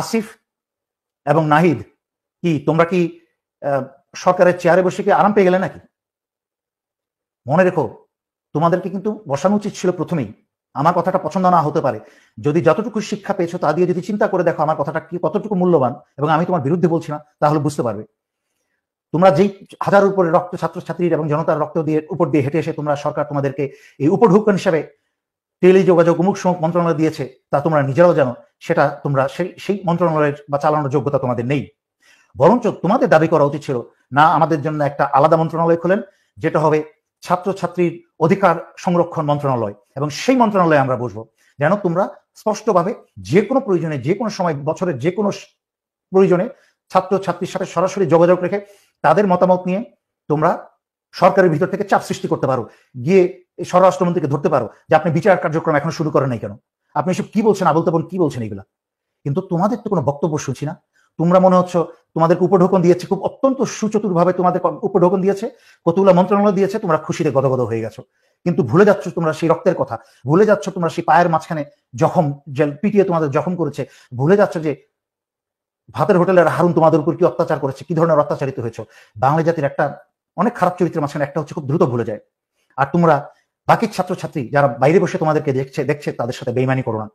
আসিফ এবং নাহিদ কি তোমরা কি সরকারের চেয়ারে বসে কি আরাম পেয়ে গেলে নাকি? মনে রেখো, তোমাদেরকে কিন্তু বসানো উচিত ছিল প্রথমেই। আমার কথাটা পছন্দ না হতে পারে, যদি যতটুকু শিক্ষা পেয়েছো তা দিয়ে যদি চিন্তা করে দেখো আমার কথাটা কি কতটুকু মূল্যবান, এবং আমি তোমার বিরুদ্ধে বলছি না, তাহলে বুঝতে পারবে। তোমরা যেই হাজারের উপরে রক্ত ছাত্রছাত্রীর এবং জনতার রক্ত দিয়ে উপর দিয়ে হেঁটে এসে তোমরা সরকার তোমাদেরকে এই উপঢৌকন হিসাবে টেলিযোগাযোগ উমুক মন্ত্রণালয় দিয়েছে, তা তোমরা নিজেরাও জানো। সেটা তোমরা সেই মন্ত্রণালয়ের বা চালানোর যোগ্যতা তোমাদের নেই। বরঞ্চ তোমাদের দাবি করা উচিত ছিল, না আমাদের জন্য একটা আলাদা মন্ত্রণালয় খোলেন, যেটা হবে ছাত্রছাত্রীর অধিকার সংরক্ষণ মন্ত্রণালয়, এবং সেই মন্ত্রণালয়ে আমরা বসবো, যেন তোমরা স্পষ্টভাবে যে কোনো প্রয়োজনে, যে কোনো সময়, বছরের যে কোনো প্রয়োজনে ছাত্রছাত্রীর সাথে সরাসরি যোগাযোগ রেখে তাদের মতামত নিয়ে তোমরা সরকারের ভিতর থেকে চাপ সৃষ্টি করতে পারো, গিয়ে স্বরাষ্ট্রমন্ত্রীকে ধরতে পারো যে আপনি বিচার কার্যক্রম এখনো শুরু করেন নাই কেন, আপনি এসব কি বলছেন, আবল তাবল কি বলছেন এগুলা। কিন্তু তোমাদের তো কোনো বক্তব্য শুনছি না। তোমরা মনে হচ্ছে তোমাদেরকে উপঢৌকন দিয়েছে, খুব অত্যন্ত সুচতুর ভাবে তোমাদের উপঢৌকন দিয়েছে, কতগুলো মন্ত্রণালয় দিয়েছে, তোমরা খুশিতে গদগদ হয়ে গেছো। কিন্তু ভুলে যাচ্ছ তোমরা সেই রক্তের কথা, ভুলে যাচ্ছ তোমরা সেই পায়ের মাঝখানে জখম, যে পিটিয়ে তোমাদের জখম করেছে, ভুলে যাচ্ছ যে ভাতের হোটেলের হারুন তোমাদের উপর কি অত্যাচার করেছে, কি ধরনের অত্যাচারিত হয়েছে। বাঙালি জাতির একটা অনেক খারাপ চরিত্রের মাঝখানে একটা হচ্ছে খুব দ্রুত ভুলে যায়। আর তোমরা বাকি ছাত্রছাত্রী যারা বাইরে বসে তোমাদেরকে দেখছে তাদের সাথে বেইমানি করো না।